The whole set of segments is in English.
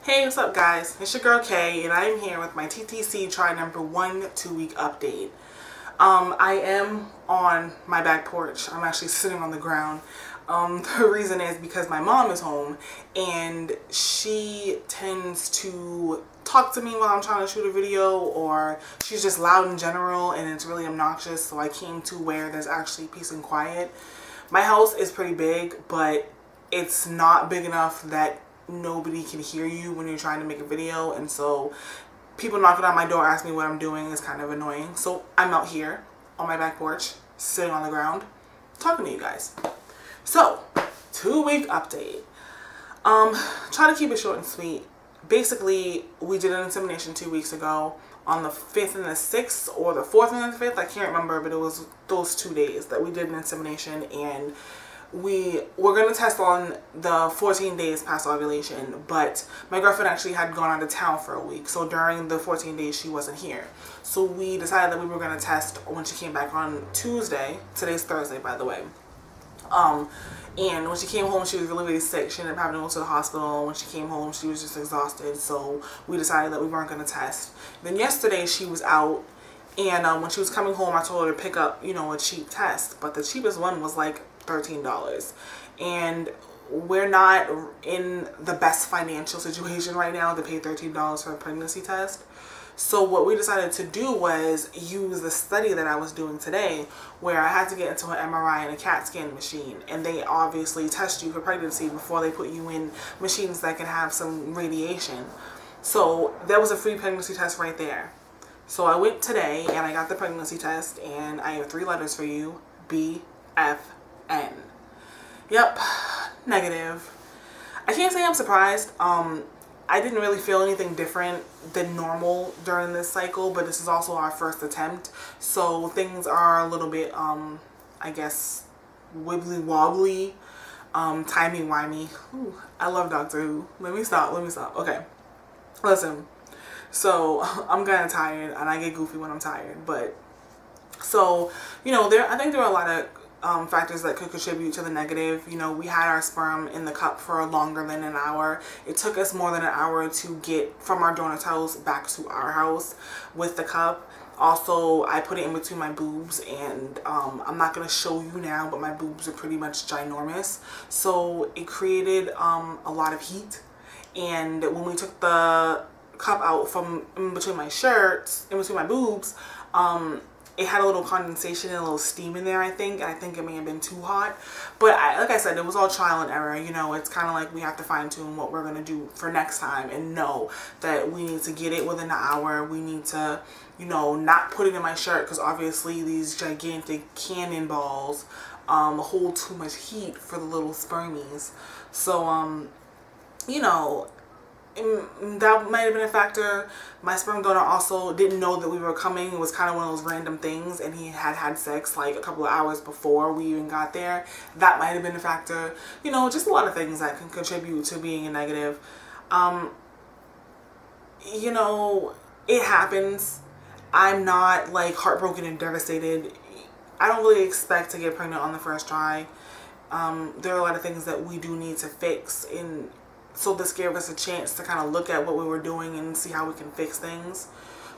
Hey, what's up guys? It's your girl Kay and I'm here with my TTC Try number 1 2-week update. I am on my back porch. I'm actually sitting on the ground. The reason is because my mom is home and she tends to talk to me while I'm trying to shoot a video, or she's just loud in general and it's really obnoxious, so I came to where there's actually peace and quiet. My house is pretty big, but it's not big enough that nobody can hear you when you're trying to make a video, and so people knocking on my door asking me what I'm doing is kind of annoying. So I'm out here on my back porch sitting on the ground talking to you guys. So 2-week update. Try to keep it short and sweet. Basically, we did an insemination 2 weeks ago on the 5th and the 6th, or the 4th and the 5th, I can't remember, but it was those 2 days that we did an insemination, and we were going to test on the 14 days past ovulation, but my girlfriend actually had gone out of town for a week, so during the 14 days she wasn't here. So we decided that we were going to test when she came back on Tuesday. Today's Thursday, by the way. And when she came home, she was really, really sick. She ended up having to go to the hospital. When she came home, she was just exhausted, so we decided that we weren't going to test. Then yesterday she was out, and when she was coming home, I told her to pick up, you know, a cheap test, but the cheapest one was like $13, and we're not in the best financial situation right now to pay $13 for a pregnancy test. So what we decided to do was use the study that I was doing today, where I had to get into an MRI and a CAT scan machine, and they obviously test you for pregnancy before they put you in machines that can have some radiation. So that was a free pregnancy test right there. So I went today and I got the pregnancy test, and I have 3 letters for you: BFN. Yep, negative. I can't say I'm surprised. I didn't really feel anything different than normal during this cycle, but this is also our first attempt, so things are a little bit, I guess, wibbly wobbly, timey-wimey. Ooh, I love Doctor Who. Let me stop. Okay, listen. So I'm kind of tired, and I get goofy when I'm tired, but so, you know, I think there are a lot of factors that could contribute to the negative. You know, we had our sperm in the cup for longer than an hour. It took us more than an hour to get from our donor's house back to our house with the cup. Also, I put it in between my boobs, and I'm not going to show you now, but my boobs are pretty much ginormous. So it created a lot of heat, and when we took the cup out from in between my shirts, in between my boobs, it had a little condensation and a little steam in there, I think. I think it may have been too hot. But like I said, it was all trial and error. You know, it's kind of like we have to fine tune what we're going to do for next time, and know that we need to get it within an hour. We need to, you know, not put it in my shirt, because obviously these gigantic cannonballs hold too much heat for the little spermies. So, you know, that might have been a factor. My sperm donor also didn't know that we were coming. It was kind of one of those random things, and he had sex like a couple of hours before we even got there. That might have been a factor. You know, just a lot of things that can contribute to being a negative. You know, it happens. I'm not like heartbroken and devastated. I don't really expect to get pregnant on the first try. There are a lot of things that we do need to fix, and so this gave us a chance to kind of look at what we were doing and see how we can fix things.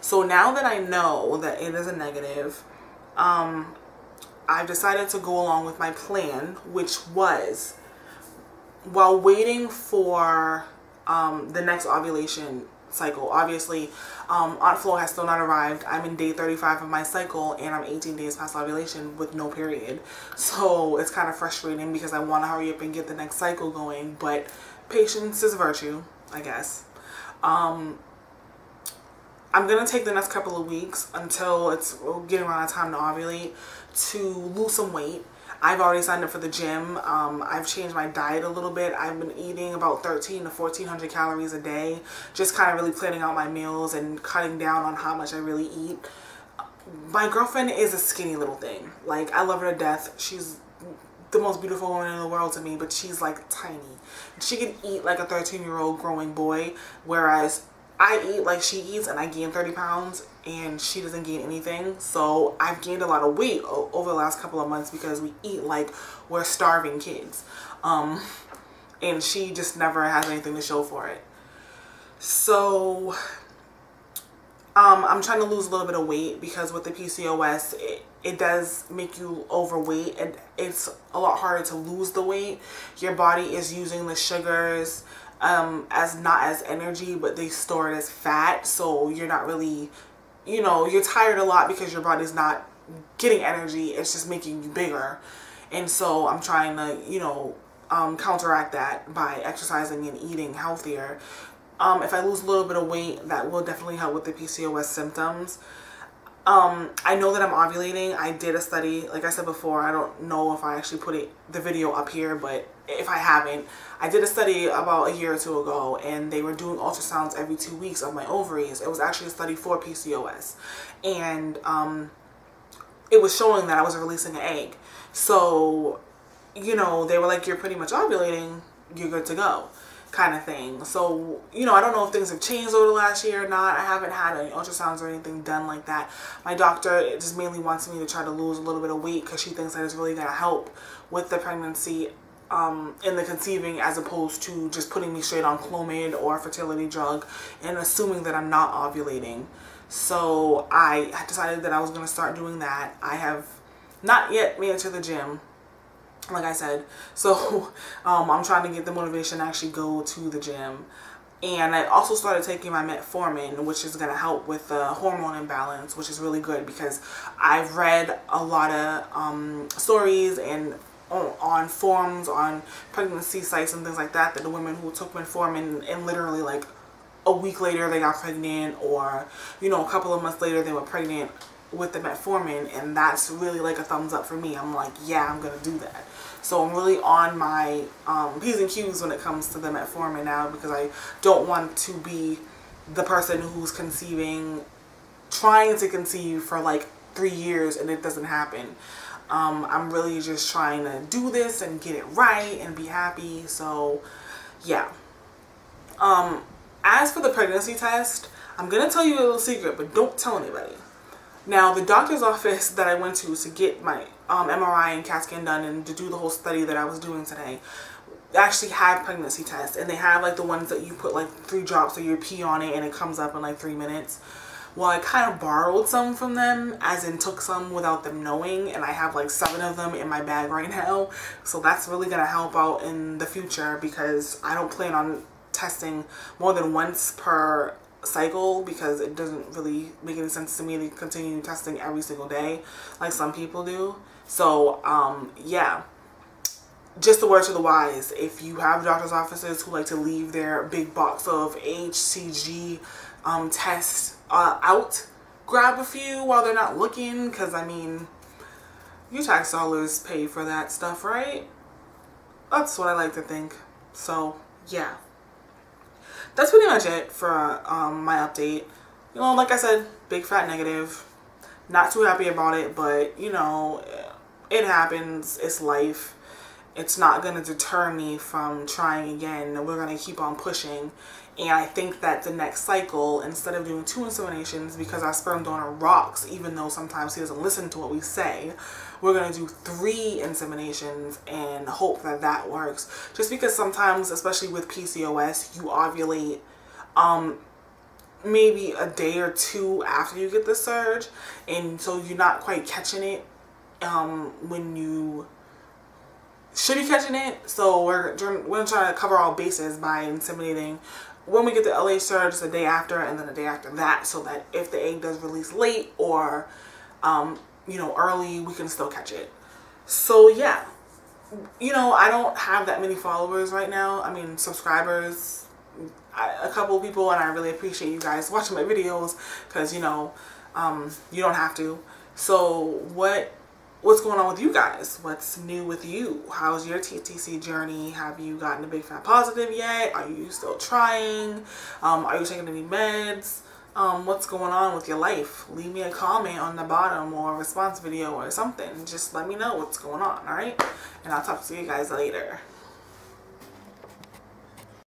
So now that I know that it is a negative, I've decided to go along with my plan, which was, while waiting for the next ovulation cycle, obviously Aunt Flo has still not arrived. I'm in day 35 of my cycle, and I'm 18 days past ovulation with no period. So it's kind of frustrating because I want to hurry up and get the next cycle going, but patience is a virtue, I guess. I'm going to take the next couple of weeks until it's getting around time to ovulate to lose some weight. I've already signed up for the gym. I've changed my diet a little bit. I've been eating about 1,300 to 1,400 calories a day, just kind of really planning out my meals and cutting down on how much I really eat. My girlfriend is a skinny little thing. Like, I love her to death. She's the most beautiful woman in the world to me, but she's like tiny. She can eat like a 13-year-old growing boy, whereas I eat like she eats, and I gain 30 pounds and she doesn't gain anything. So I've gained a lot of weight over the last couple of months because we eat like we're starving kids. And she just never has anything to show for it. So I'm trying to lose a little bit of weight because with the PCOS, it does make you overweight, and it's a lot harder to lose the weight. Your body is using the sugars as not as energy, but they store it as fat. So you're not really, you know, you're tired a lot because your body's not getting energy. It's just making you bigger. And so I'm trying to, you know, counteract that by exercising and eating healthier. If I lose a little bit of weight, that will definitely help with the PCOS symptoms. I know that I'm ovulating. I did a study, like I said before. I don't know if I actually put the video up here, but if I haven't, I did a study about a year or two ago, and they were doing ultrasounds every 2 weeks of my ovaries. It was actually a study for PCOS, and it was showing that I was releasing an egg. So, you know, they were like, you're pretty much ovulating, you're good to go, kind of thing. So, you know, I don't know if things have changed over the last year or not. I haven't had any ultrasounds or anything done like that. My doctor just mainly wants me to try to lose a little bit of weight because she thinks that it's really going to help with the pregnancy in the conceiving, as opposed to just putting me straight on Clomid or a fertility drug and assuming that I'm not ovulating. So I decided that I was going to start doing that. I have not yet made it to the gym, like I said. So I'm trying to get the motivation to actually go to the gym. And I also started taking my metformin, which is going to help with the hormone imbalance, which is really good because I've read a lot of stories and on forums, on pregnancy sites and things like that, that the women who took metformin and literally like a week later they got pregnant, or, you know, a couple of months later they were pregnant with the metformin. And that's really like a thumbs up for me. I'm like, yeah, I'm gonna do that. So I'm really on my P's and Q's when it comes to the metformin now, because I don't want to be the person who's trying to conceive for like 3 years and it doesn't happen. I'm really just trying to do this and get it right and be happy. So yeah. As for the pregnancy test, I'm gonna tell you a little secret, but don't tell anybody. Now, the doctor's office that I went to get my MRI and CAT scan done and to do the whole study that I was doing today, actually have pregnancy tests. And they have like the ones that you put like 3 drops of your pee on it and it comes up in like 3 minutes. Well, I kind of borrowed some from them, as in took some without them knowing, and I have like 7 of them in my bag right now. So that's really going to help out in the future, because I don't plan on testing more than once per cycle, because it doesn't really make any sense to me to continue testing every single day like some people do. So yeah, just a word to the wise: if you have doctor's offices who like to leave their big box of HCG tests out, grab a few while they're not looking, because I mean, your tax dollars pay for that stuff, right? That's what I like to think. So yeah, that's pretty much it for my update. You know, like I said, big fat negative. Not too happy about it, but you know, it happens. It's life. It's not going to deter me from trying again. We're going to keep on pushing. And I think that the next cycle, instead of doing 2 inseminations, because our sperm donor rocks, even though sometimes he doesn't listen to what we say, we're going to do 3 inseminations and hope that that works. Just because sometimes, especially with PCOS, you ovulate maybe a day or 2 after you get the surge. And so you're not quite catching it when you should be catching it. So we're going to try to cover all bases by inseminating when we get the LA surge, the day after, and then the day after that, so that if the egg does release late or you know, early, we can still catch it. So yeah, you know, I don't have that many followers right now. I mean, subscribers, a couple of people, and I really appreciate you guys watching my videos, because you know, you don't have to. So what's going on with you guys? What's new with you? How's your TTC journey? Have you gotten a big fat positive yet? Are you still trying? Are you taking any meds? What's going on with your life? Leave me a comment on the bottom, or a response video or something. Just let me know what's going on, alright? And I'll talk to you guys later.